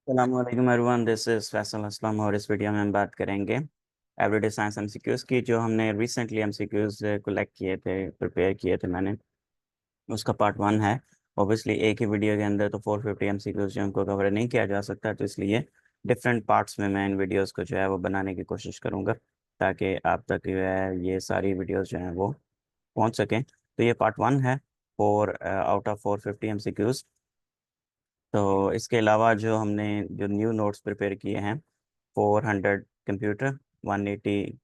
अस्सलामुअलैकुम everyone, this is Faisal Aslam और इस वीडियो में हम बात करेंगे एवरीडे साइंस एमसीक्यूज़ की। जो हमने रिसेंटली एमसीक्यूज़ कलेक्ट किए थे, प्रिपेयर किए थे मैंने, उसका पार्ट 1 है। ऑब्वियसली एक ही वीडियो के अंदर तो 450 एमसीक्यूज़ जो हमको कवर नहीं किया जा सकता, तो इसलिए डिफरेंट पार्ट्स में मैं इन वीडियोज़ को जो है वो बनाने की कोशिश करूँगा ताकि आप तक जो है ये सारी वीडियोज़ जो हैं वो पहुँच सकें। तो ये पार्ट 1 है, 4 आउट ऑफ 450 एमसीक्यूज़। तो इसके अलावा जो हमने जो न्यू नोट्स प्रिपेयर किए हैं, 400 कंप्यूटर, 180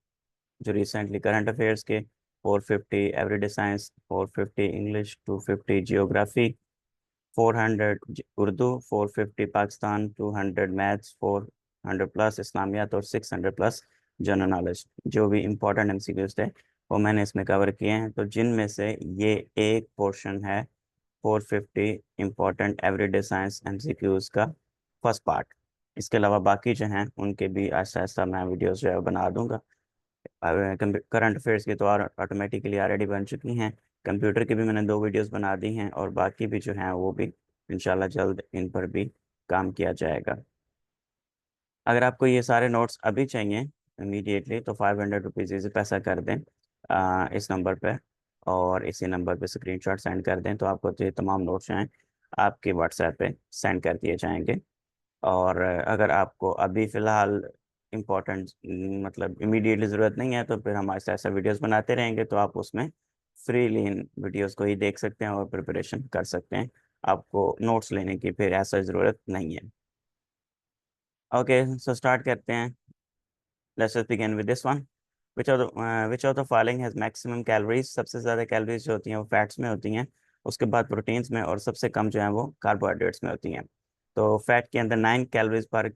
जो रिसेंटली करंट अफेयर्स के, 450 everyday science, 450 English, 250 geography, 400 Urdu, 450 Pakistan, 200 maths, 400 plus Islamiyat और 600 प्लस जनरल नॉलेज। जो भी इम्पोर्टेंट एमसीक्यूज थे वो मैंने इसमें कवर किए हैं। तो जिनमें से ये एक पोर्शन है 450 इम्पोर्टेंट एवरीडे साइंस एमसीक्यूज का फर्स्ट पार्ट। इसके अलावा बाकी जो हैं उनके भी आहिस्ता आहिस्ता मैं वीडियोस जो है बना दूंगा। करंट अफेयर्स की तो ऑटोमेटिकली ऑलरेडी बन चुकी हैं। कंप्यूटर की भी मैंने 2 वीडियोस बना दी हैं और बाकी भी जो हैं वो भी इंशाल्लाह जल्द इन पर भी काम किया जाएगा। अगर आपको ये सारे नोट्स अभी चाहिए इमीडिएटली तो 500 रुपीज़ इसी पैसा कर दें इस नंबर पे, और इसी नंबर पे स्क्रीनशॉट सेंड कर दें तो आपको ये तमाम नोट्स हैं आपके व्हाट्सएप पे सेंड कर दिए जाएंगे। और अगर आपको अभी फ़िलहाल इम्पोर्टेंट मतलब इमीडिएटली ज़रूरत नहीं है तो फिर हम ऐसा ऐसा वीडियोस बनाते रहेंगे, तो आप उसमें फ्रीली इन वीडियोस को ही देख सकते हैं और प्रिपरेशन कर सकते हैं। आपको नोट्स लेने की फिर ऐसा ज़रूरत नहीं है। ओके, सो स्टार्ट करते हैं। Let's just begin with this one. Which of the following has maximum calories. सबसे ज़्यादा कैलोरीज जो होती हैं वो फैट्स में होती हैं, उसके बाद प्रोटीन्स में, और सबसे कम जो है वो कार्बोहाइड्रेट्स में होती हैं। तो फैट के अंदर 9 कैलोरीज पर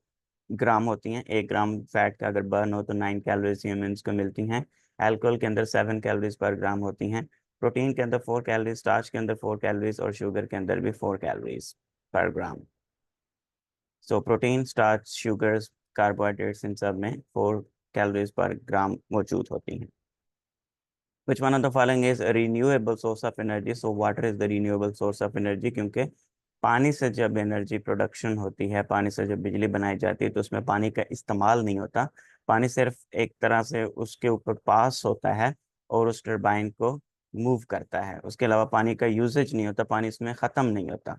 ग्राम होती हैं। 1 ग्राम फैट का अगर बर्न हो तो 9 कैलोरीज ह्यूमन्स को मिलती हैं। अल्कोहल के अंदर 7 कैलोरीज पर ग्राम होती हैं। प्रोटीन के अंदर 4 कैलोरीज, स्टार्च के अंदर 4 कैलोरीज और शुगर के अंदर भी 4 calories per gram. So protein, starch, sugars, carbohydrates, इन सब में 4 कैलोरीज पर ग्राम मौजूद होती हैं। Which one of the following is renewable source of energy. So water is the renewable source of energy, क्योंकि पानी से जब एनर्जी प्रोडक्शन होती है, पानी से जब बिजली बनाई जाती है तो उसमें पानी का इस्तेमाल नहीं होता। पानी सिर्फ एक तरह से उसके ऊपर पास होता है और उस टरबाइन को मूव करता है। उसके अलावा पानी का यूजेज नहीं होता, पानी इसमें ख़त्म नहीं होता।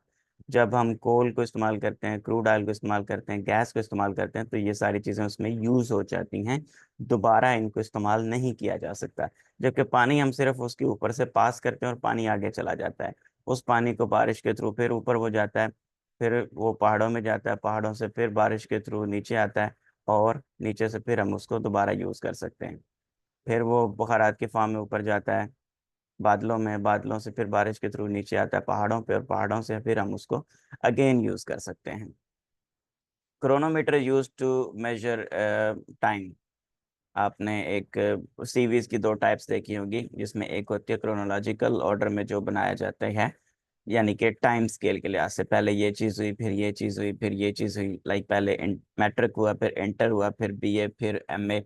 जब हम कोल को इस्तेमाल करते हैं, क्रूड ऑयल को इस्तेमाल करते हैं, गैस को इस्तेमाल करते हैं, तो ये सारी चीज़ें उसमें यूज़ हो जाती हैं, दोबारा इनको इस्तेमाल नहीं किया जा सकता। जबकि पानी हम सिर्फ उसके ऊपर से पास करते हैं और पानी आगे चला जाता है। उस पानी को बारिश के थ्रू फिर ऊपर हो जाता है, फिर वो पहाड़ों में जाता है, पहाड़ों से फिर बारिश के थ्रू नीचे आता है, और नीचे से फिर हम उसको दोबारा यूज़ कर सकते हैं। फिर वो बुखारात की फॉर्म में ऊपर जाता है बादलों में, बादलों से फिर बारिश के थ्रू नीचे आता है पहाड़ों पे, और पहाड़ों से फिर हम उसको अगेन यूज़ कर सकते हैं। Chronometer use to measure time. आपने एक सीरीज की 2 टाइप्स देखी होगी, जिसमें एक होती है क्रोनोलॉजिकल ऑर्डर में जो बनाया जाता है, यानी कि टाइम स्केल के लिहाज से पहले ये चीज़ हुई, फिर ये चीज़ हुई, फिर ये चीज़ हुई। लाइक पहले मैट्रिक हुआ, फिर इंटर हुआ, फिर बीए, फिर एमए,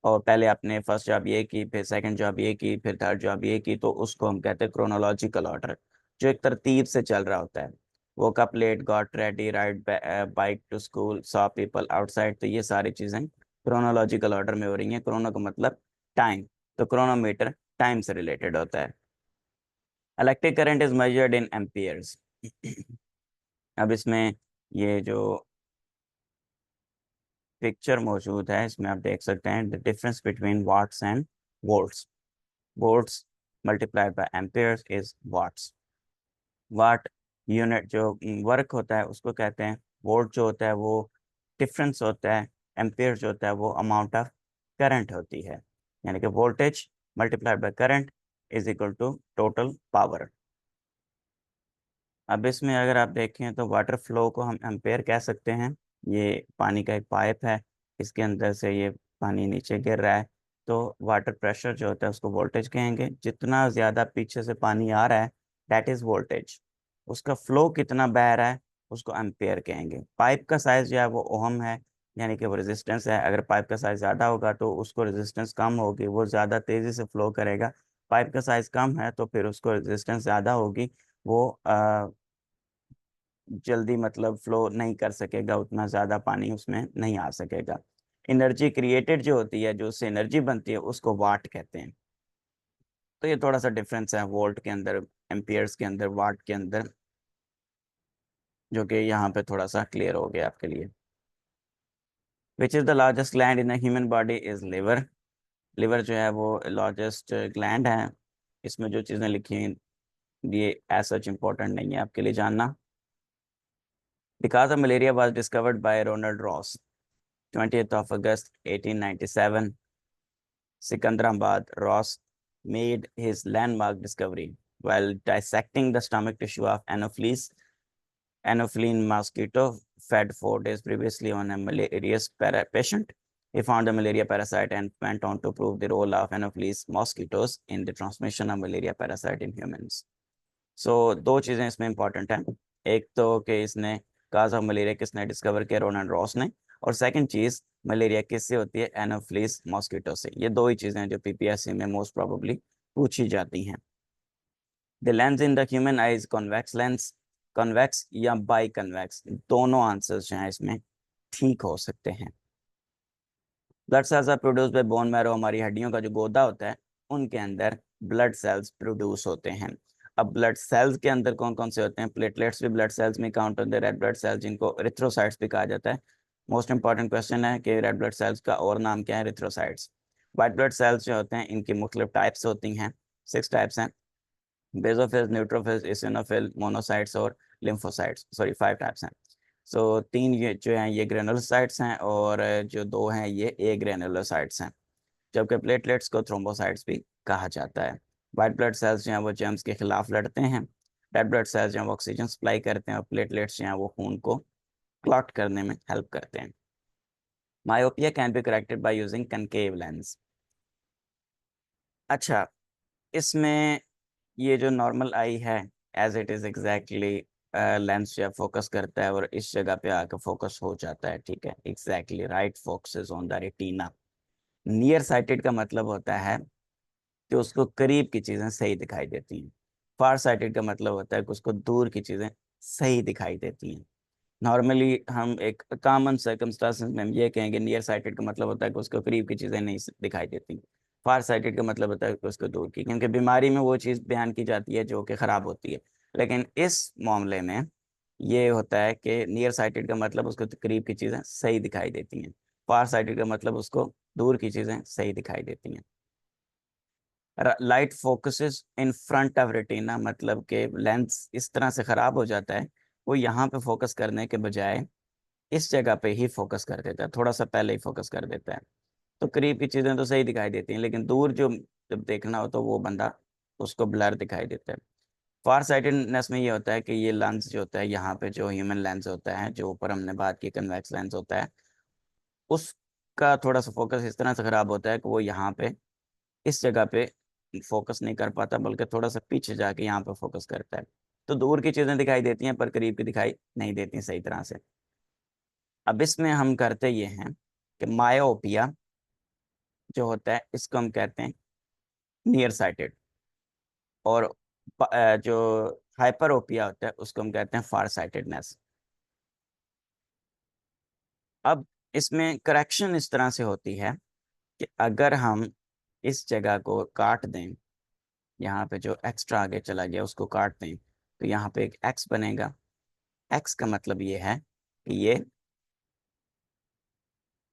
और पहले आपने फर्स्ट जॉब ये की, फिर सेकंड जॉब ये की, फिर थर्ड जॉब ये की, तो उसको हम कहते हैं क्रोनोलॉजिकल ऑर्डर, जो एक तरतीब से चल रहा होता है। Woke up late, got ready, ride bike to school, saw people outside, तो ये सारी चीज़ें क्रोनोलॉजिकल ऑर्डर में हो रही है। क्रोनो का मतलब टाइम, तो क्रोनोमीटर टाइम से रिलेटेड होता है। Electric current is measured in amperes. अब इसमें ये जो पिक्चर मौजूद है इसमें आप देख सकते हैं the difference between watts and volts. Volts multiplied by amperes is watts. Watt unit जो वर्क होता है उसको कहते हैं। वोल्ट जो होता है वो डिफरेंस होता है। एम्पियर जो होता है वो अमाउंट ऑफ करंट होती है, यानी कि voltage multiplied by current is equal to total power. अब इसमें अगर आप देखें तो वाटर फ्लो को हम एम्पेयर कह सकते हैं। ये पानी का एक पाइप है, इसके अंदर से ये पानी नीचे गिर रहा है, तो वाटर प्रेशर जो होता है उसको वोल्टेज कहेंगे। जितना ज़्यादा पीछे से पानी आ रहा है दैट इज़ वोल्टेज। उसका फ्लो कितना बह रहा है उसको एम्पेयर कहेंगे। पाइप का साइज़ जो है वो ओहम है, यानी कि वो रेजिस्टेंस है। अगर पाइप का साइज़ ज़्यादा होगा तो उसको रेजिस्टेंस कम होगी, वो ज़्यादा तेज़ी से फ्लो करेगा। पाइप का साइज़ कम है तो फिर उसको रेजिस्टेंस ज़्यादा होगी, वो जल्दी मतलब फ्लो नहीं कर सकेगा, उतना ज़्यादा पानी उसमें नहीं आ सकेगा। एनर्जी क्रिएटेड जो होती है, जो उससे एनर्जी बनती है, उसको वाट कहते हैं। तो ये थोड़ा सा डिफरेंस है वोल्ट के अंदर, एम्पियर्स के अंदर, वाट के अंदर, जो कि यहाँ पे थोड़ा सा क्लियर हो गया आपके लिए। Which is the largest gland in human body is liver. Liver जो है वो लार्जेस्ट ग्लैंड है। इसमें जो चीज़ें लिखी हैं ये एज सच इम्पोर्टेंट नहीं है आपके लिए जानना। The cause of malaria was discovered by Ronald Ross, 20th of August 1897. Sikandrabad, Ross made his landmark discovery while dissecting the stomach tissue of Anopheles mosquito fed 4 days previously on a malarious patient. He found the malaria parasite and went on to prove the role of Anopheles mosquitoes in the transmission of malaria parasite in humans. So दो चीज़ें इसमें important हैं। एक तो कि इसने cause of malaria किसने discover किया, रोनाल्ड रॉस ने। और सेकंड चीज़, मलेरिया किससे होती है, एनोफ्लिस मॉस्किटो से। ये दो ही चीज़ें हैं जो पीपीएससी में मोस्ट प्रोबेबली पूछी जाती हैं। The lens in the human eye is convex lens, convex या बाई कन्वेक्स, दोनों आंसर्स जो हैं इसमें ठीक हो सकते हैं। Blood cells are produce by bone marrow, हमारी हड्डियों का जो गोदा होता है उनके अंदर ब्लड सेल्स प्रोड्यूस होते हैं। अब ब्लड सेल्स के अंदर कौन कौन से होते हैं, प्लेटलेट्स भी ब्लड सेल्स में काउंट होते हैं, रेड ब्लड सेल्स जिनको एरिथ्रोसाइट्स भी कहा जाता है। मोस्ट इंपॉर्टेंट क्वेश्चन है कि रेड ब्लड सेल्स का और नाम क्या है, एरिथ्रोसाइट्स। वाइट ब्लड सेल्स जो होते हैं इनकी मुख्तलिफ टाइप्स होती हैं, 6 टाइप्स हैं, बेसोफिल्स, न्यूट्रोफिल्स, इसिनोफिल, मोनोसाइट्स और लिम्फोसाइट्स, सॉरी 5 टाइप्स हैं। सो 3 ये जो हैं ये ग्रेनुलोसाइट्स हैं और जो 2 हैं ये ए ग्रेनुलोसाइट्स हैं, जबकि प्लेटलेट्स को थ्रोम्बोसाइट्स भी कहा जाता है। वाइट ब्लड सेल्स जो हैं वो जर्म्स के खिलाफ लड़ते हैं, रेड ब्लड सेल्स जो हैं वो ऑक्सीजन सप्लाई करते हैं और प्लेटलेट्स जो हैं वो खून को क्लॉट करने में हेल्प करते हैं। Myopia can be corrected by using concave lens. अच्छा, इसमें ये जो नॉर्मल आई है as it is exactly lens जो फोकस करता है और इस जगह पे आकर फोकस हो जाता है, ठीक है, exactly right focuses on the retina. Near sighted का मतलब होता है कि उसको करीब की चीज़ें सही दिखाई देती हैं। फार साइटेड का मतलब होता है कि उसको दूर की चीज़ें सही दिखाई देती हैं। नॉर्मली हम एक कॉमन सर्कमस्टांसेस में हम ये कहेंगे नियर साइटेड का मतलब होता है कि उसको करीब की चीज़ें नहीं दिखाई देती। फार साइटेड का मतलब होता है कि उसको दूर की, क्योंकि बीमारी में वो चीज़ बयान की जाती है जो कि ख़राब होती है। लेकिन इस मामले में ये होता है कि नियर साइटेड का मतलब उसको करीब की चीज़ें सही दिखाई देती हैं, फार साइटेड का मतलब उसको दूर की चीज़ें सही दिखाई देती हैं। Light focuses in front of retina, मतलब कि लेंस इस तरह से ख़राब हो जाता है, वो यहाँ पे फोकस करने के बजाय इस जगह पे ही फोकस कर देता है, थोड़ा सा पहले ही फोकस कर देता है। तो करीब की चीज़ें तो सही दिखाई देती हैं, लेकिन दूर जो जब देखना हो तो वो बंदा उसको ब्लर दिखाई देता है। फार साइटेडनेस में ये होता है कि ये लेंस जो होता है, यहाँ पे जो ह्यूमन लेंस होता है, जो ऊपर हमने बात की कन्वेक्स लेंस होता है, उसका थोड़ा सा फोकस इस तरह से ख़राब होता है कि वो यहाँ पे इस जगह पे फोकस नहीं कर पाता, बल्कि थोड़ा सा पीछे जाके यहाँ पे फोकस करता है। तो दूर की चीज़ें दिखाई देती हैं पर करीब की दिखाई नहीं देती सही तरह से। अब इसमें हम करते ये हैं कि मायोपिया जो होता है इसको हम कहते हैं नियर साइटेड, और जो हाइपरोपिया होता है उसको हम कहते हैं फार साइटेडनेस। अब इसमें करेक्शन इस तरह से होती है कि अगर हम इस जगह को काट दें, यहाँ पे जो एक्स्ट्रा आगे चला गया उसको काट दें, तो यहाँ पे एक एक्स बनेगा। एक्स का मतलब ये है कि ये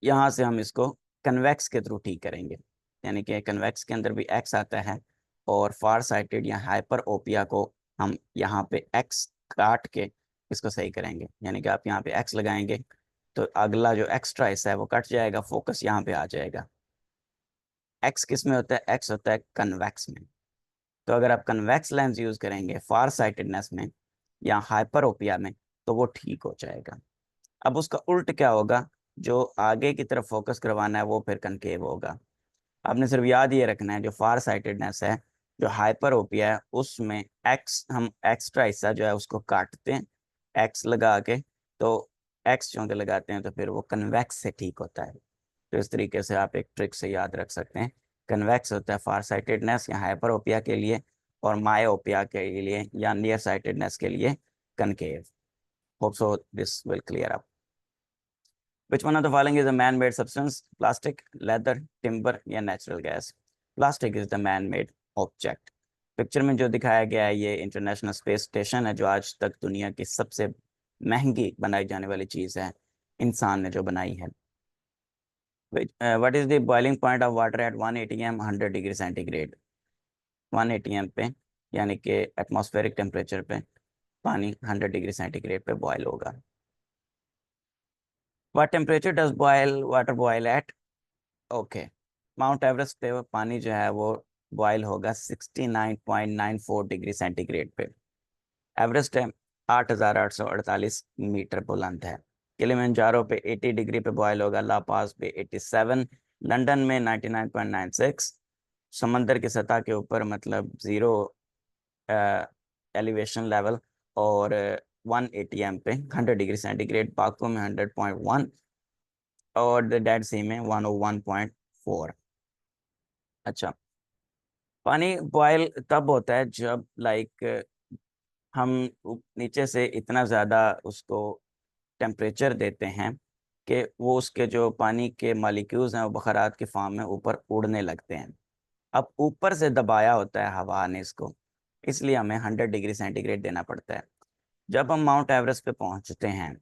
यहाँ से हम इसको कन्वेक्स के थ्रू ठीक करेंगे, यानी कि कन्वेक्स के अंदर भी एक्स आता है, और फार साइटेड या हाइपर ओपिया को हम यहाँ पे एक्स काट के इसको सही करेंगे, यानी कि आप यहाँ पे एक्स लगाएंगे तो अगला जो एक्स्ट्रा हिस्सा है वो कट जाएगा, फोकस यहाँ पे आ जाएगा। एक्स किस में होता है, एक्स होता है कन्वेक्स में। तो अगर आप कन्वेक्स लेंस यूज करेंगे फार साइटेडनेस में या हाइपरोपिया में तो वो ठीक हो जाएगा। अब उसका उल्ट क्या होगा, जो आगे की तरफ फोकस करवाना है वो फिर कनकेव होगा। आपने सिर्फ याद ये रखना है जो फार साइटेडनेस है, जो हाइपरोपिया है, उसमें एक्स हम एक्स्ट्रा हिस्सा जो है उसको काटते हैं एक्स लगा के, तो एक्स चूंकि लगाते हैं तो फिर वो कन्वेक्स से ठीक होता है। तो इस तरीके से आप एक ट्रिक से याद रख सकते हैं, कन्वेक्स होता है फार साइटेडनेस या हाइपरोपिया के लिए, और मायोपिया के लिए या नियर साइटेडनेस के लिए concave. Hope so this will clear up. Which one of the following is a man-made substance? Plastic, leather, timber या natural gas? Plastic is the man-made object. Picture में जो दिखाया गया है ये इंटरनेशनल स्पेस स्टेशन है, जो आज तक दुनिया की सबसे महंगी बनाई जाने वाली चीज़ है, इंसान ने जो बनाई है. What is the boiling point of water at 1 atm 100 degree centigrade? 1 atm पे यानी कि एटमॉस्फेरिक टेम्परेचर पे पानी 100 डिग्री सेंटीग्रेड पे बॉयल होगा. What temperature does water boil at? Okay, mount Everest पे पानी जो है वो बॉयल होगा 69.94 डिग्री सेंटीग्रेड पे. एवरेस्ट है 8,848 मीटर बुलंद है. किलिमंजारो पे 80 डिग्री पे बॉयल होगा. ला पास पे 87. लंदन में 99.96. समंदर की सतह के ऊपर मतलब जीरो एलिवेशन लेवल. और 1 atm पे 100 डिग्री सेंटीग्रेड. बाकू में 100.1 और द डेड सी में 101.4. अच्छा, पानी बॉयल तब होता है जब हम नीचे से इतना ज़्यादा उसको टेम्परेचर देते हैं कि वो उसके जो पानी के मालिक्यूल्स हैं वो बखरात के फॉर्म में ऊपर उड़ने लगते हैं. अब ऊपर से दबाया होता है हवा ने इसको, इसलिए हमें 100 डिग्री सेंटीग्रेड देना पड़ता है. जब हम माउंट एवरेस्ट पे पहुंचते हैं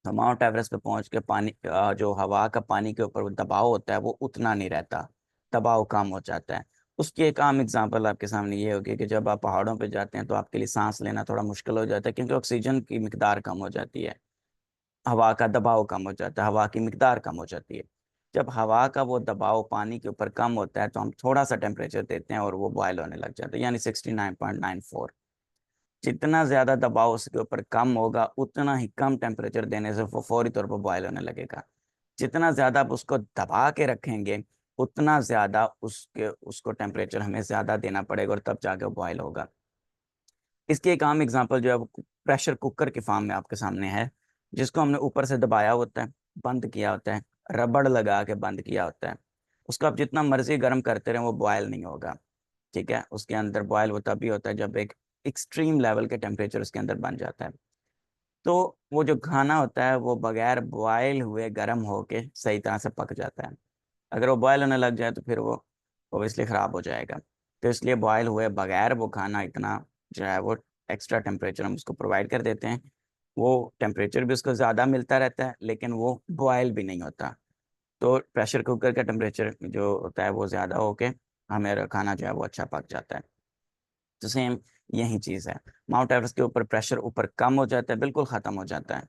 तो माउंट एवरेस्ट पे पहुंच के पानी जो हवा का पानी के ऊपर दबाव होता है वो उतना नहीं रहता, दबाव कम हो जाता है. उसकी एक आम एग्जांपल आपके सामने ये होगी कि जब आप पहाड़ों पे जाते हैं तो आपके लिए सांस लेना थोड़ा मुश्किल हो जाता है, क्योंकि ऑक्सीजन की मिकदार कम हो जाती है, हवा का दबाव कम हो जाता है, हवा की मिकदार कम हो जाती है. जब हवा का वो दबाव पानी के ऊपर कम होता है तो हम थोड़ा सा टेम्परेचर देते हैं और वो बॉयल होने लग जाता है, यानी 69.94. जितना ज़्यादा दबाव उसके ऊपर कम होगा उतना ही कम टेम्परेचर देने से वो फौरी तौर पर बॉयल होने लगेगा. जितना ज़्यादा आप उसको दबा के रखेंगे उतना ज़्यादा उसको टेम्परेचर हमें ज़्यादा देना पड़ेगा और तब जाके बॉयल होगा. इसकी एक आम एग्जांपल जो है वो प्रेशर कुकर के फॉर्म में आपके सामने है, जिसको हमने ऊपर से दबाया होता है, बंद किया होता है, रबड़ लगा के बंद किया होता है. उसको आप जितना मर्जी गर्म करते रहें वो बॉयल नहीं होगा. ठीक है, उसके अंदर बॉयल वो तभी होता है जब एक एक्सट्रीम लेवल के टेम्परेचर उसके अंदर बन जाता है. तो वो जो खाना होता है वो बगैर बॉयल हुए गर्म होके सही तरह से पक जाता है. अगर वो बॉयल होने लग जाए तो फिर वो ओबियसली ख़राब हो जाएगा. तो इसलिए बॉयल हुए बगैर वो खाना इतना जो है वो एक्स्ट्रा टेम्परेचर हम उसको प्रोवाइड कर देते हैं. वो टेम्परेचर भी उसको ज़्यादा मिलता रहता है लेकिन वो बॉयल भी नहीं होता. तो प्रेशर कुकर का टेम्परेचर जो होता है वो ज़्यादा होके हमारा खाना जो है वो अच्छा पक जाता है. तो सेम यही चीज़ है. माउंट एवरेस्ट के ऊपर प्रेशर ऊपर कम हो जाता है, बिल्कुल ख़त्म हो जाता है.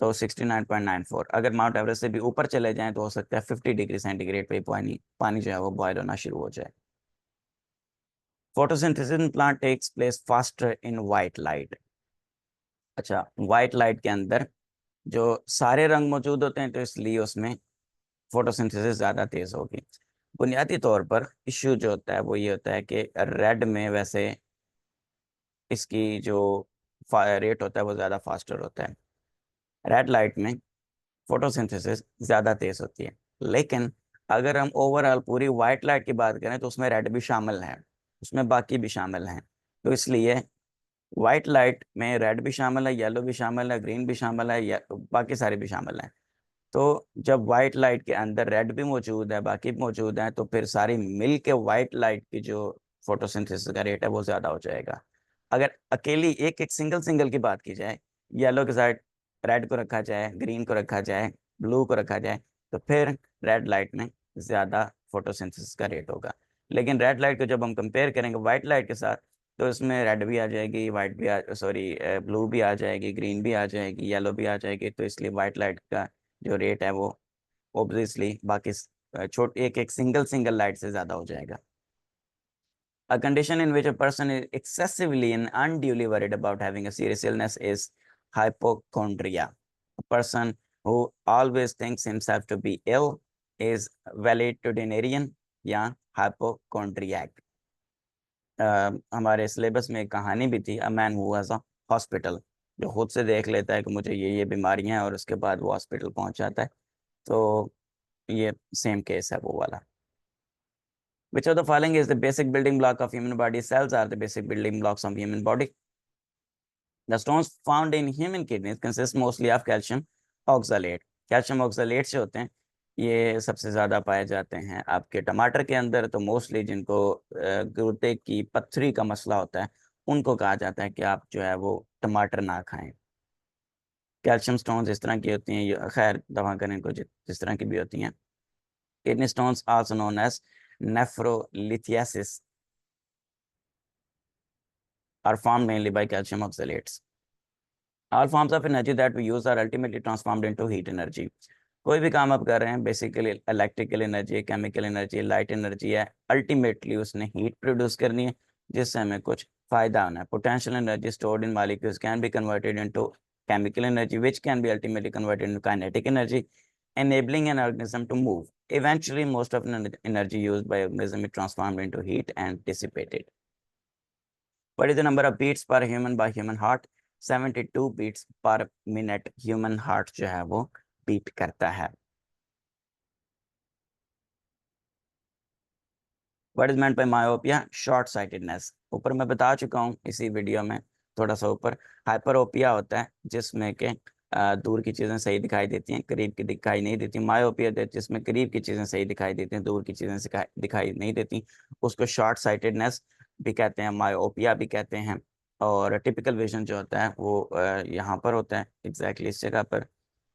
तो 69.94. अगर माउंट एवरेस्ट से भी ऊपर चले जाएं तो हो सकता है 50 डिग्री सेंटीग्रेड पे पानी पानी जो है वो बॉयल होना शुरू हो जाए. Photosynthesis plant takes place faster in white light. अच्छा, वाइट लाइट के अंदर जो सारे रंग मौजूद होते हैं तो इसलिए उसमें फोटोसिंथेसिस ज़्यादा तेज़ होगी. बुनियादी तौर पर इश्यू जो होता है वो ये होता है कि रेड में वैसे इसकी जो रेट होता है वो ज़्यादा फास्टर होता है. रेड लाइट में फोटोसिंथेसिस ज़्यादा तेज़ होती है. लेकिन अगर हम ओवरऑल पूरी वाइट लाइट की बात करें तो उसमें रेड भी शामिल है, उसमें बाकी भी शामिल हैं. तो इसलिए वाइट लाइट में रेड भी शामिल है, येलो भी शामिल है, ग्रीन भी शामिल है, या बाकी सारे भी शामिल हैं. तो जब वाइट लाइट के अंदर रेड भी मौजूद है, बाकी भी मौजूद हैं, तो फिर सारी मिल के वाइट लाइट की जो फोटोसिंथेसिस का रेट है वो ज़्यादा हो जाएगा. अगर अकेली एक एक सिंगल सिंगल की बात की जाए, येलो के साथ रेड को रखा जाए, ग्रीन को रखा जाए, ब्लू को रखा जाए, तो फिर रेड लाइट में ज़्यादा फोटोसिंथेसिस का रेट होगा. लेकिन रेड लाइट को जब हम कंपेयर करेंगे वाइट लाइट के साथ तो इसमें रेड भी आ जाएगी, वाइट भी आ सॉरी ब्लू भी आ जाएगी, ग्रीन भी आ जाएगी, येलो भी आ जाएगी. तो इसलिए वाइट लाइट का जो रेट है वो ऑब्वियसली बाकी छोटे एक एक सिंगल सिंगल लाइट से ज़्यादा हो जाएगा. A condition in which a person is excessively and unduly worried about having a serious illness is hypochondria. A person who always thinks himself to be ill is valetudinarian या hypochondriac. हमारे syllabus में एक कहानी भी थी, a man who was a hospital, जो खुद से देख लेता है कि मुझे ये बीमारियां हैं और उसके बाद वो हॉस्पिटल पहुंच जाता है. तो ये सेम केस है वो वाला. Which of the following is the basic building block of human body? Cells are the basic building blocks of human body. The stones found in human kidneys consist mostly of calcium oxalate. Calcium oxalate से होते हैं, ये सबसे ज़्यादा पाए जाते हैं आपके टमाटर के अंदर। तो मोस्टली जिनको गुर्दे की पत्थरी का मसला होता है उनको कहा जाता है कि आप जो है वो टमाटर ना खाएं। कैल्शियम स्टोन्स इस तरह की होती हैं, खैर दवा करें को जिस तरह की भी होती हैं। Kidney stones also known as nephrolithiasis are formed mainly by calcium oxalates. All forms of energy that we use are ultimately transformed into heat energy. कोई भी काम आप कर रहे हैं, basically electrical energy, chemical energy, light energy है, ultimately उसने heat produce करनी है जिससे हमें कुछ फायदा होना है। Potential energy stored in molecules can be converted into chemical energy which can be ultimately converted into kinetic energy, enabling an organism to move. Eventually most of the energy used by organism is transformed into heat and dissipated. What is the number of beats per human by human heart? 72 beats per minute human heart जो है वो beat करता है। What is meant by myopia? Short sightedness. ऊपर मैं बता चुका हूँ इसी वीडियो में, थोड़ा सा ऊपर। हाइपरोपिया होता है जिसमें के दूर की चीज़ें सही दिखाई देती हैं, करीब की दिखाई नहीं देती। मायोपिया जिसमें करीब की चीज़ें सही दिखाई देती हैं, दूर की चीज़ें दिखाई नहीं देती, उसको शॉर्ट साइटेडनेस भी कहते हैं, मायोपिया भी कहते हैं। और टिपिकल विजन जो होता है वो यहाँ पर होता है, एग्जैक्टली इस जगह पर।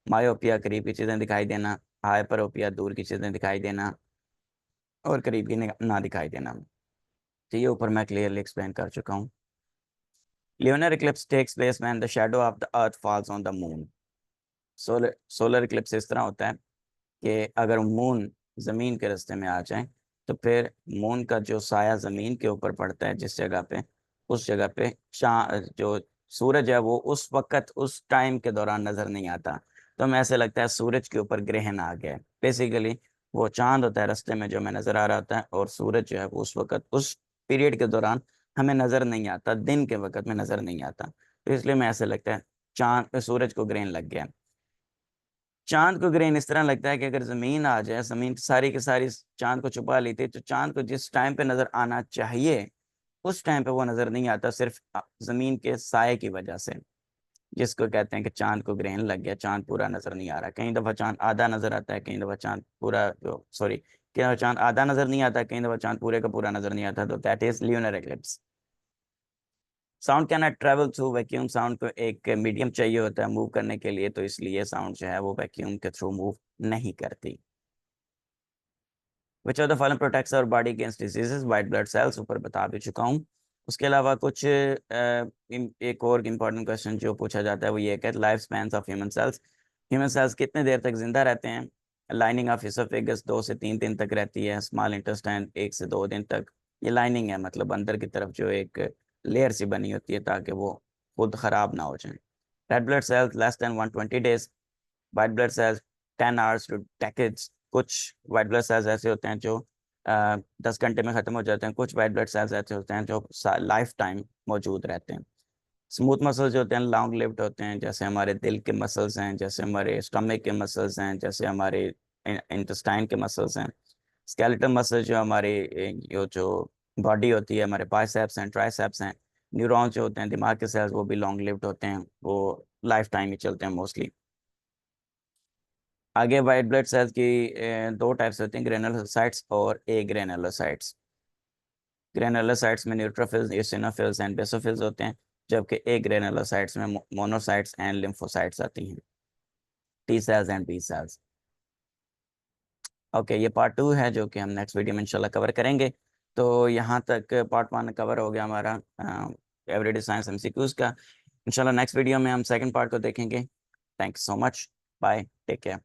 मायोपिया करीब की चीज़ें दिखाई देना, हाइपरोपिया दूर की चीज़ें दिखाई देना, और करीब की ना दिखाई देना। तो ये ऊपर मैं क्लियरली एक्सप्लेन कर चुका हूँ। Lunar eclipse takes place when the shadow of the earth falls on the moon. Solar Eclipse इस तरह होता है कि अगर मून जमीन के रास्ते में आ जाए तो फिर मून का जो साया जमीन के ऊपर पड़ता है जिस जगह पे, उस जगह पे जो सूरज है वो उस वक्त उस टाइम के दौरान नजर नहीं आता। तो हमें ऐसे लगता है सूरज के ऊपर ग्रहण आ गया है। बेसिकली वो चांद होता है रास्ते में जो हमें नजर आ रहा होता है, और सूरज जो है वो उस वक्त उस पीरियड के दौरान हमें नजर नहीं आता, दिन के वक्त में नजर नहीं आता। तो इसलिए हमें ऐसे लगता है चांद सूरज को ग्रहण लग गया। चांद को ग्रहण इस तरह लगता है कि अगर जमीन आ जाए, जमीन सारी की सारी चांद को छुपा लेती है, तो चांद को जिस टाइम पे नजर आना चाहिए उस टाइम पे वो नजर नहीं आता, सिर्फ जमीन के साए की वजह से, जिसको कहते हैं कि चांद को ग्रहण लग गया, चांद पूरा नजर नहीं आ रहा। कई दफा चांद आधा नजर आता है, कई दफा चांद पूरा सॉरी कई दफा चांद आधा नजर नहीं आता, कई दफा चांद पूरे का पूरा नजर नहीं आता। तो that is lunar eclipse. Sound can not travel through vacuum. Sound को एक मीडियम चाहिए होता है मूव करने के लिए, तो इसलिए साउंड जो है वो वैक्यूम के थ्रू मूव नहीं करती। Which of the following protects our body against diseases? White blood cells, ऊपर बता भी चुका हूँ। उसके अलावा कुछ एक और इम्पॉर्टेंट क्वेश्चन जो पूछा जाता है वो ये है, life span of human cells. Human cells कितने देर तक जिंदा रहते हैं? लाइनिंग ऑफ इसोफेगस 2 से 3 दिन तक रहती है, स्मॉल इंटेस्टाइन 1 से 2 दिन तक। ये लाइनिंग है, मतलब अंदर की तरफ जो एक लेयर सी बनी होती है ताकि वो खुद खराब ना हो जाए। Red blood cells less than 120 days. White blood sales 10 hours two decades. कुछ वाइट ब्लड सेल्स ऐसे होते हैं जो 10 घंटे में ख़त्म हो जाते हैं, कुछ वाइट ब्लड सेल्स ऐसे होते हैं जो लाइफ टाइम मौजूद रहते हैं। स्मूथ मसल्स जो होते हैं लॉन्ग लिव्ड होते हैं, जैसे हमारे दिल के मसल्स हैं, जैसे हमारे स्टमक के मसल्स हैं, जैसे हमारे इंटेस्टाइन के मसल्स हैं। स्केलेटल मसल्स जो हमारे जो बॉडी होती है, हमारे बाइसेप्स हैं, ट्राइसेप्स हैं। न्यूरॉन्स जो होते हैं दिमाग के सेल्स, वो भी लॉन्ग लिव्ड होते हैं, वो लाइफ टाइम ही चलते हैं मोस्टली। आगे वाइट ब्लड सेल्स की दो टाइप्स होती हैं, ग्रेनुलोसाइट्स और ए ग्रेनुलोसाइट्स। ग्रेनुलोसाइट्स में न्यूट्रोफिल्स, एसिनोफिल्स एंड बेसोफिल्स होते हैं, जबकि ए ग्रेनुलोसाइट्स में मोनोसाइट्स एंड लिम्फोसाइट्स आती हैं, T cells and B cells. Okay, ये पार्ट 2 है जो कि हम नेक्स्ट वीडियो में इंशाल्लाह कवर करेंगे। तो यहाँ तक पार्ट 1 कवर हो गया हमारा एवरीडे साइंस एमसीक्यूज का। इंशाल्लाह नेक्स्ट वीडियो में हम सेकंड पार्ट को देखेंगे। Thanks so much, bye, take care.